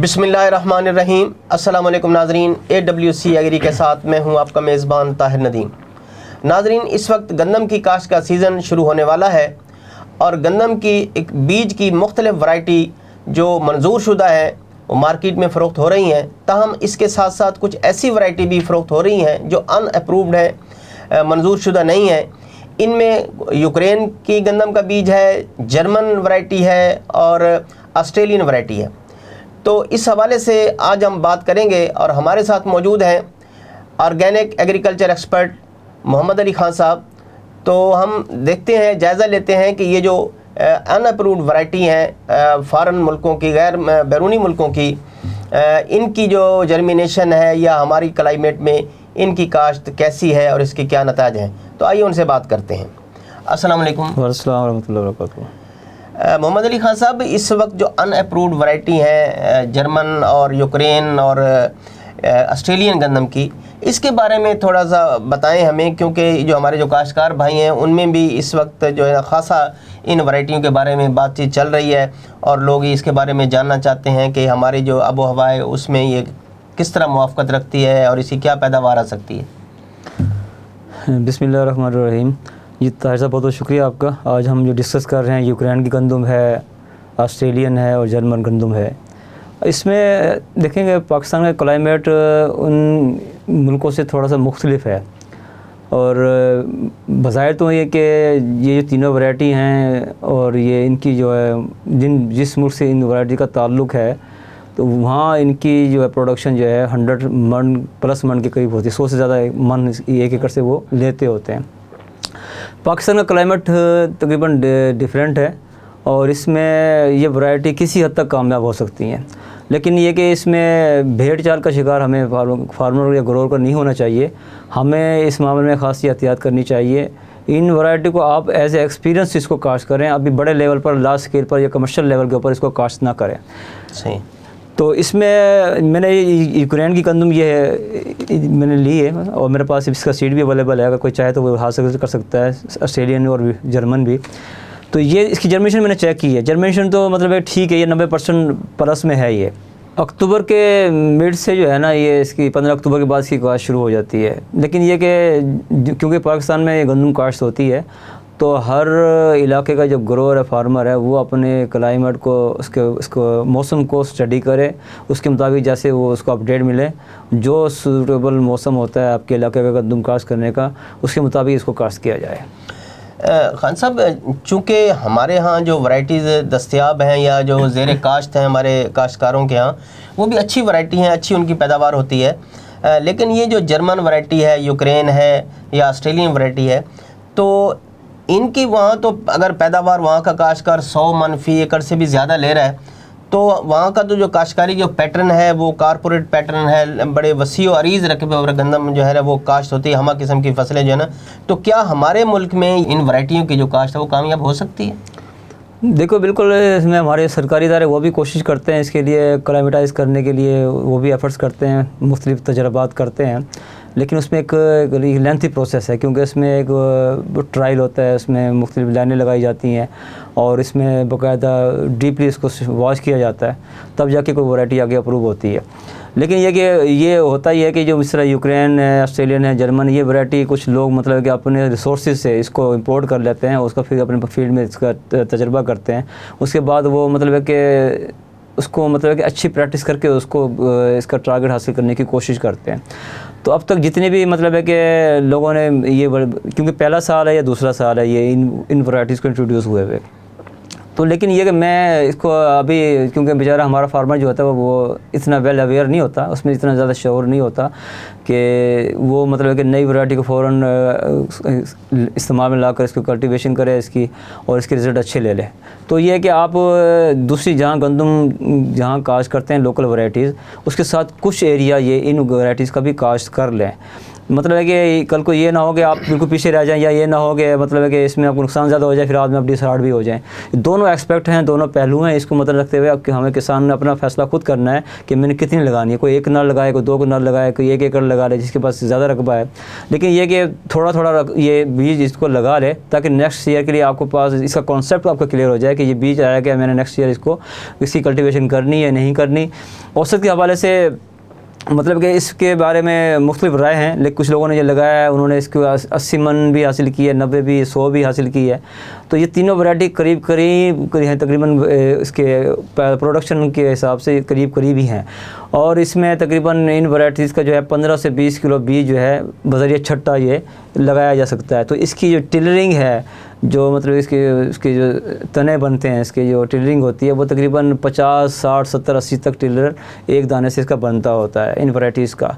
बिस्मिल्लाहिर्रहमानिर्रहीम। अस्सलाम वालेकुम नाजरीन, AWC एग्री के साथ मैं हूं आपका मेज़बान ताहिर नदीम। नाजरीन, इस वक्त गंदम की काश्त का सीज़न शुरू होने वाला है और गंदम की एक बीज की मुख्तलिफ़ वैरायटी जो मंजूर शुदा है वो मार्केट में फ़रोख्त हो रही हैं। ताहम इसके साथ साथ कुछ ऐसी वैरायटी भी फ़रोख्त हो रही हैं जो अनअप्रूव्ड है, मंजूर शुदा नहीं है। इनमें यूक्रेन की गंदम का बीज है, जर्मन वैरायटी है और ऑस्ट्रेलियन वैरायटी है। तो इस हवाले से आज हम बात करेंगे और हमारे साथ मौजूद हैं organic agriculture expert Mohammad Ali Khan साहब। तो हम देखते हैं, जायज़ा लेते हैं कि ये जो अनअप्रूव्ड वैरायटी हैं फ़ॉरेन मुल्कों की, गैर बैरूनी मुल्कों की, इनकी जो जर्मिनेशन है या हमारी क्लाइमेट में इनकी काश्त कैसी है और इसके क्या नताज हैं। तो आइए उनसे बात करते हैं। अस्सलाम वालेकुम। अस्सलाम वालेकुम वरहमतुल्लाहि। मोहम्मद अली ख़ान साहब, इस वक्त जो अनअप्रूव्ड वैरायटी है जर्मन और यूक्रेन और ऑस्ट्रेलियन गंदम की, इसके बारे में थोड़ा सा बताएं हमें, क्योंकि जो हमारे जो काश्तकार भाई हैं उनमें भी इस वक्त जो है ख़ासा इन वैरायटियों के बारे में बातचीत चल रही है और लोग इसके बारे में जानना चाहते हैं कि हमारी जो आबो हवा है उसमें ये किस तरह मुवाफ़क़त रखती है और इसकी क्या पैदावार आ सकती है। बिस्मिल्लाहिर्रहमानिर्रहीम। जी ताहिर साहब, बहुत बहुत शुक्रिया आपका। आज हम जो डिस्कस कर रहे हैं यूक्रेन की गंदम है, ऑस्ट्रेलियन है और जर्मन गंदम है। इसमें देखेंगे पाकिस्तान का क्लाइमेट उन मुल्कों से थोड़ा सा मुख्तलिफ है और बज़ाहिर तो ये कि ये जो तीनों वैरायटी हैं और ये इनकी जो है जिस मुल्क से इन वैरायटी का ताल्लुक़ है तो वहाँ इनकी जो है प्रोडक्शन जो है 100 मन प्लस मन के करीब होती है। 100 से ज़्यादा मन एक एकड़ से वो लेते होते हैं। पाकिस्तान का क्लाइमेट तकरीबन डिफरेंट है और इसमें ये वैरायटी किसी हद तक कामयाब हो सकती हैं, लेकिन ये कि इसमें भेड़ चाल का शिकार हमें फार्मर या ग्रोअर का नहीं होना चाहिए। हमें इस मामले में ख़ास एहतियात करनी चाहिए। इन वैरायटी को आप एज ए एक्सपीरियंस इसको काश्त करें, अभी बड़े लेवल पर, लार्ज स्केल पर या कमर्शियल लेवल के ऊपर इसको काश्त ना करें। सही। तो इसमें मैंने यूक्रेन की गंदम ये मैंने ली है और मेरे पास इसका सीड भी अवेलेबल है, अगर कोई चाहे तो वो हासिल कर सकता है, ऑस्ट्रेलियन और जर्मन भी। तो ये इसकी जर्मिनेशन मैंने चेक की है। जर्मिनेशन तो मतलब ठीक है, ये 90% प्लस में है। ये अक्टूबर के मिड से जो है ना, ये इसकी 15 अक्टूबर के बाद इसकी काश्त शुरू हो जाती है। लेकिन ये कि क्योंकि पाकिस्तान में ये गंदम काश्त होती है तो हर इलाके का जो ग्रोअर है, फार्मर है, वो अपने क्लाइमेट को उसको मौसम को स्टडी करे, उसके मुताबिक जैसे वो उसको अपडेट मिले, जो सूटेबल मौसम होता है आपके इलाके का गंदम काश्त करने का, उसके मुताबिक इसको काश्त किया जाए। खान साहब, चूँकि हमारे यहाँ जो वैरायटीज़ दस्तयाब हैं या जो ज़ेर काश्त हैं हमारे काश्तकारों के यहाँ, वो भी अच्छी वैरायटी हैं, अच्छी उनकी पैदावार होती है। लेकिन ये जो जर्मन वैरायटी है, यूक्रेन है या ऑस्ट्रेलियन वैरायटी है, तो इनकी वहाँ तो अगर पैदावार वहाँ का काश्तकार 100 मन फी एकड़ से भी ज़्यादा ले रहा है, तो वहाँ का तो जो काश्तकारी जो पैटर्न है वो कारपोरेट पैटर्न है, बड़े वसी और अरीज़ रकबे और गंदम जो है वो काश्त होती है, हमा किस्म की फसलें जो है ना। तो क्या हमारे मुल्क में इन वैरायटियों की जो काश्त है वो कामयाब हो सकती है? देखो, बिल्कुल इसमें हमारे सरकारी इदारे वो भी कोशिश करते हैं इसके लिए क्लाइमेटाइज़ करने के लिए, वो भी एफ़र्ट्स करते हैं, मुख्तलिफ़ तजर्बात करते हैं। लेकिन उसमें एक लेंथी प्रोसेस है, क्योंकि इसमें एक ट्रायल होता है, उसमें मुख्तलिफ़ लाइनें लगाई जाती हैं और इसमें बाकायदा डीपली इसको वॉश किया जाता है, तब जाके कोई वैरायटी आगे अप्रूव होती है। लेकिन ये कि ये होता ही है कि जो इस तरह यूक्रेन है, ऑस्ट्रेलियन है, जर्मन, ये वैरायटी कुछ लोग मतलब कि अपने रिसोर्सेज से इसको इंपोर्ट कर लेते हैं, उसका फिर अपने फील्ड में इसका तजर्बा करते हैं। उसके बाद वो मतलब है कि उसको मतलब कि अच्छी प्रैक्टिस करके उसको इसका टारगेट हासिल करने की कोशिश करते हैं। तो अब तक जितने भी मतलब है कि लोगों ने ये, क्योंकि पहला साल है या दूसरा साल है ये इन वैरायटीज़ को इंट्रोड्यूस हुए हुए, तो लेकिन ये कि मैं इसको अभी, क्योंकि बेचारा हमारा फार्मर जो होता है वो इतना वेल अवेयर नहीं होता, उसमें इतना ज़्यादा शऊर नहीं होता कि वो मतलब कि नई वैरायटी को फ़ौरन इस्तेमाल में लाकर इसको कल्टीवेशन करे इसकी और इसके रिज़ल्ट अच्छे ले लें। तो ये है कि आप दूसरी जहाँ गंदम जहाँ काश्त करते हैं लोकल वैरायटीज़, उसके साथ कुछ एरिया ये इन वैरायटीज़ का भी काश्त कर लें। मतलब है कि कल को ये ना हो कि आप बिल्कुल पीछे रह जाएं, या ये ना हो कि मतलब है कि इसमें आपको नुकसान ज़्यादा हो जाए, फिर बाद में आप डिसहार्ट भी हो जाएं। दोनों एस्पेक्ट हैं, दोनों पहलू हैं। इसको मतलब रखते हुए अब हमें किसान ने अपना फैसला खुद करना है कि मैंने कितनी लगानी है। कोई 1 कनाल लगाए, कोई 2 कनाल लगाए, कोई 1 एकड़ लगा ले जिसके पास ज़्यादा रकबा है। लेकिन ये कि थोड़ा थोड़ा ये बीज इसको लगा ले, ताकि नेक्स्ट ईयर के लिए आपको पास इसका कॉन्सेप्ट आपका क्लियर हो जाए कि ये बीज आया कि मैंने नेक्स्ट ईयर इसकी कल्टीवेशन करनी है नहीं करनी। औसत के हवाले से मतलब कि इसके बारे में मुख्तलिफ राय हैं, लेकिन कुछ लोगों ने ये लगाया है, उन्होंने इसको 80 मन भी हासिल की है, 90 भी, 100 भी हासिल की है। तो ये तीनों वैरायटी करीब हैं, तकरीबन इसके प्रोडक्शन के हिसाब से करीब ही हैं। और इसमें तकरीबन इन वैरायटीज़ का जो है 15 से 20 किलो बीज जो है बज़रिया छट्टा ये लगाया जा सकता है। तो इसकी जो टिलरिंग है, जो मतलब इसके जो तने बनते हैं, इसके जो टिलरिंग होती है वो तकरीबन 50, 60, 70, 80 तक टिलर एक दाने से इसका बनता होता है इन वैरायटीज़ का।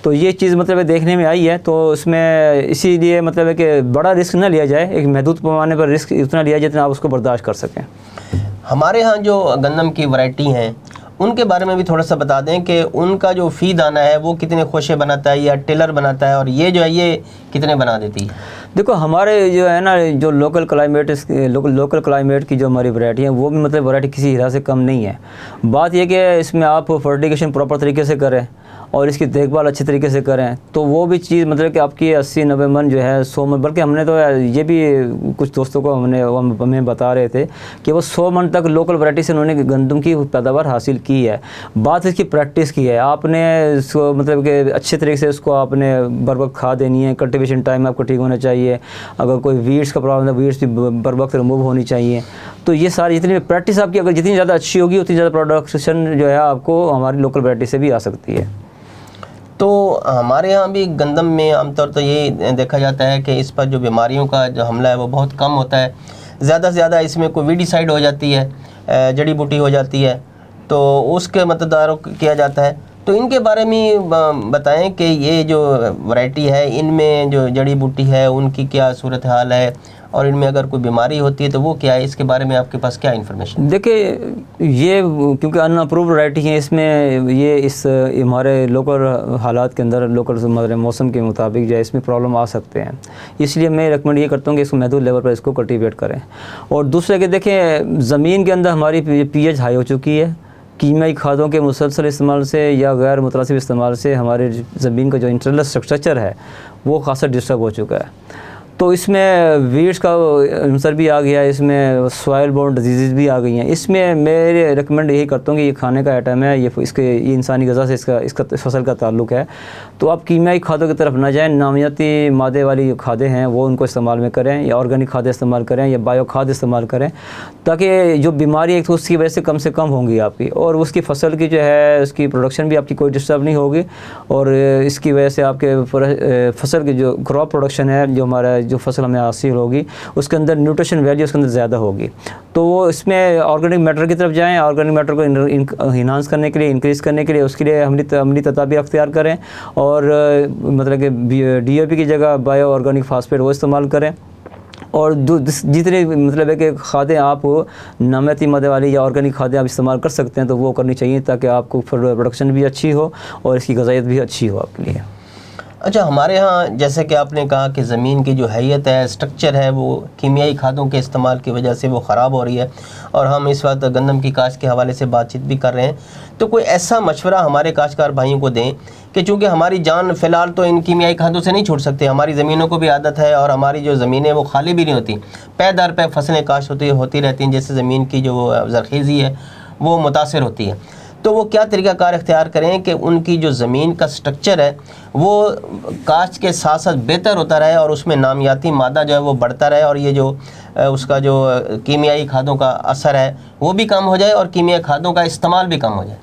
तो ये चीज़ मतलब देखने में आई है। तो इसमें इसीलिए मतलब है कि बड़ा रिस्क ना लिया जाए, एक महदूद पैमाने पर रिस्क उतना लिया जाए जितना आप उसको बर्दाश्त कर सकें। हमारे यहाँ जो गंदम की वैरायटी हैं उनके बारे में भी थोड़ा सा बता दें कि उनका जो फ़ी दाना है वो कितने खोशे बनाता है या टिलर बनाता है, और ये जो है ये कितने बना देती है? देखो हमारे जो है ना, जो लोकल क्लाइमेट की जो हमारी वैरायटी है वो भी मतलब वैरायटी किसी तरह से कम नहीं है। बात यह कि इसमें आप फर्टिगेशन प्रॉपर तरीके से करें और इसकी देखभाल अच्छे तरीके से करें तो वो भी चीज़ मतलब कि आपकी 80-90 मन जो है 100 मन, बल्कि हमने तो ये भी कुछ दोस्तों को हमें बता रहे थे कि वो 100 मन तक लोकल वैरायटी से उन्होंने गंदम की पैदावार हासिल की है। बात इसकी प्रैक्टिस की है, आपने इसको मतलब कि अच्छे तरीके से उसको आपने बर वक्त खाद देनी है, कल्टिवेशन टाइम आपको ठीक होना चाहिए, अगर कोई वीड्स का प्रॉब्लम है वीड्स भी बर वक्त रिमूव होनी चाहिए। तो ये सारी जितनी प्रैक्टिस आपकी अगर जितनी ज़्यादा अच्छी होगी उतनी ज़्यादा प्रोडक्शन जो है आपको हमारी लोकल वैरायटी से भी आ सकती है। तो हमारे यहाँ भी गंदम में आमतौर तो ये देखा जाता है कि इस पर जो बीमारियों का जो हमला है वो बहुत कम होता है। ज़्यादा से ज़्यादा इसमें कोई वीडिसाइड हो जाती है, जड़ी बूटी हो जाती है, तो उसके मतदारों किया जाता है। तो इनके बारे में बताएं कि ये जो वैरायटी है इनमें जो जड़ी बूटी है उनकी क्या सूरत हाल है, और इनमें अगर कोई बीमारी होती है तो वो क्या है, इसके बारे में आपके पास क्या इन्फॉर्मेशन? देखिए ये क्योंकि अनअप्रूव्ड वैरायटी है, इसमें ये इस हमारे लोकल हालात के अंदर लोकल मौसम के मुताबिक जो है इसमें प्रॉब्लम आ सकते हैं। इसलिए मैं रिकमेंड ये करता हूँ कि इसको महदूद लेवल पर इसको कल्टीवेट करें। और दूसरे कि देखें ज़मीन के अंदर हमारी pH हाई हो चुकी है, कीमियाई खादों के मुसलसल इस्तेमाल से या गैर मुतनासिब इस्तेमाल से हमारे ज़मीन का जो इंटरनल स्ट्रक्चर है वो खासा डिस्टर्ब हो चुका है। तो इसमें वीड्स का आंसर भी आ गया है, इसमें सॉइल बोर्न डिजीज़ भी आ गई हैं। इसमें मेरे रिकमेंड यही करता हूँ कि ये खाने का आइटम है, ये इंसानी ग़िज़ा से इसका फसल का ताल्लुक़ है। तो आप कीमियाई खादों की तरफ ना जाएं, नामियाती मादे वाली खादें हैं वो उनको इस्तेमाल में करें, या ऑर्गेनिक खादें इस्तेमाल करें, या बायो खाद इस्तेमाल करें, ताकि जो बीमारी है तो उसकी वजह से कम होंगी आपकी, और उसकी फसल की जो है उसकी प्रोडक्शन भी आपकी कोई डिस्टर्ब नहीं होगी, और इसकी वजह से आपके फसल की जो क्रॉप प्रोडक्शन है, जो हमारा जो फसल हमें हासिल होगी उसके अंदर न्यूट्रिशन वैल्यू उसके अंदर ज़्यादा होगी। तो वो इसमें ऑर्गेनिक मैटर की तरफ जाएं, ऑर्गेनिक मैटर को इन्हांस करने के लिए, इंक्रीज़ करने के लिए उसके लिए अमली तदाबीर अख्तियार करें, और मतलब कि DAP की जगह बायो ऑर्गेनिक फास्फेट वो इस्तेमाल करें। और जितने मतलब है कि खादें आप नामियाती मादे वाली या ऑर्गेनिक खादें आप इस्तेमाल कर सकते हैं तो वो करनी चाहिए, ताकि आपको प्रोडक्शन भी अच्छी हो और इसकी ग़िज़ाइयत भी अच्छी हो आपके लिए। अच्छा, हमारे यहाँ जैसे कि आपने कहा कि ज़मीन की जो हैयत है, स्ट्रक्चर है, वो कीमियाई खादों के इस्तेमाल की वजह से वो ख़राब हो रही है, और हम इस वक्त गंदम की काश्त के हवाले से बातचीत भी कर रहे हैं। तो कोई ऐसा मशवरा हमारे काश्तकार भाइयों को दें कि चूँकि हमारी जान फ़िलहाल तो इन कीमियाई खादों से नहीं छूट सकते, हमारी ज़मीनों को भी आदत है, और हमारी जो ज़मीनें वो खाली भी नहीं होती, पै दर पै फसलें काश्त होती रहती हैं, जिससे ज़मीन की जो ज़रख़ीज़ी है वो मुतासिर होती है। तो वो क्या तरीक़ाकार इख्तियार करें कि उनकी जो ज़मीन का स्ट्रक्चर है वो काश्त के साथ साथ बेहतर होता रहे, और उसमें नामियाती मादा जो है वो बढ़ता रहे, और ये जो उसका जो कीमियाई खादों का असर है वो भी कम हो जाए, और कीमियाई खादों का इस्तेमाल भी कम हो जाए?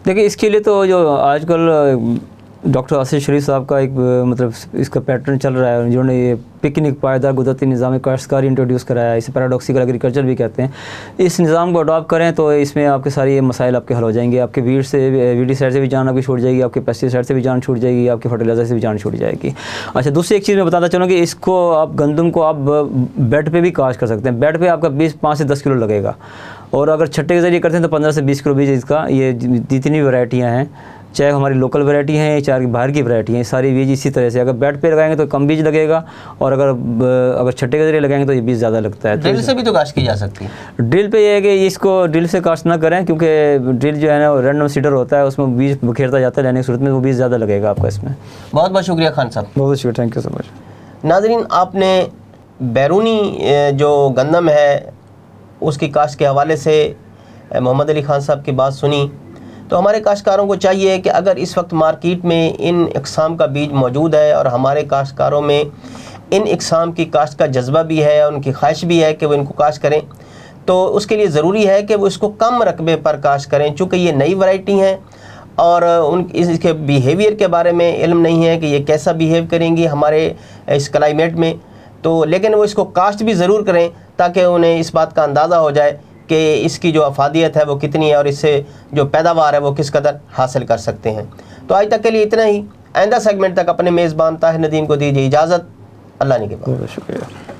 देखिए इसके लिए तो जो आजकल डॉक्टर आसिफ शरीफ साहब का एक मतलब इसका पैटर्न चल रहा है, जिन्होंने ये पिकनिक पायदार कुदरती निज़ाम काश्तकारी इंट्रोड्यूस कराया है, इसे पैराडॉक्सिकल एग्रीकल्चर भी कहते हैं। इस निज़ाम को अडॉप्ट करें तो इसमें आपके सारे ये मसाइल आपके हल हो जाएंगे। आपके वीडिसाइड से भी जान आपकी छूट जाएगी, आपके पेस्टिसाइड से भी जान छूट जाएगी, आपके फर्टिलाइज़र से भी जान छूट जाएगी। अच्छा, दूसरी एक चीज़ मैं बताना चाहूँगा कि इसको आप गंदम को आप बेड पर भी काश्त कर सकते हैं। बेड पर आपका 5 से 10 किलो लगेगा, और अगर छट्टे के ज़रिए करते हैं तो 15 से 20 किलो बीज इसका, ये जितनी वैरायटियाँ हैं चाहे हमारी लोकल वैरायटी है चाहे बाहर की वैरायटी है, सारी बीज इसी तरह से अगर बेड पे लगाएंगे तो कम बीज लगेगा, और अगर छट्टे के जरिए लगाएंगे तो ये बीज ज़्यादा लगता है। ड्रिल से भी तो काश्त की जा सकती है। ड्रिल पे ये है कि इसको ड्रिल से कास्ट ना करें, क्योंकि ड्रिल जो है ना रैंडम सीडर होता है, उसमें बीज बखेरता जाता है, लेने की सूरत में वो बीज ज़्यादा लगेगा आपका इसमें। बहुत बहुत शुक्रिया खान साहब। बहुत शुक्रिया, थैंक यू सो मच। नाजरीन, आपने बैरूनी जो गंदम है उसकी काश्त के हवाले से मोहम्मद अली खान साहब की बात सुनी। तो हमारे काश्तकारों को चाहिए कि अगर इस वक्त मार्केट में इन इकसाम का बीज मौजूद है और हमारे काश्तकारों में इन इकसाम की काश्त का जज्बा भी है, उनकी ख्वाहिश भी है कि वो इनको काश्त करें, तो उसके लिए ज़रूरी है कि वो इसको कम रकबे पर काश्त करें, चूँकि ये नई वैरायटी हैं और उन इसके बिहेवियर के बारे में इल्म नहीं है कि ये कैसा बिहेव करेंगी हमारे इस क्लाइमेट में। तो लेकिन वो इसको काश्त भी ज़रूर करें ताकि उन्हें इस बात का अंदाज़ा हो जाए कि इसकी जो अफादियत है वो कितनी है और इससे जो पैदावार है वो किस कदर हासिल कर सकते हैं। तो आज तक के लिए इतना ही। आइंदा सेगमेंट तक अपने मेज़बान ताहिर नदीम को दीजिए इजाज़त। अल्लाह ने के बाद। बहुत शुक्रिया।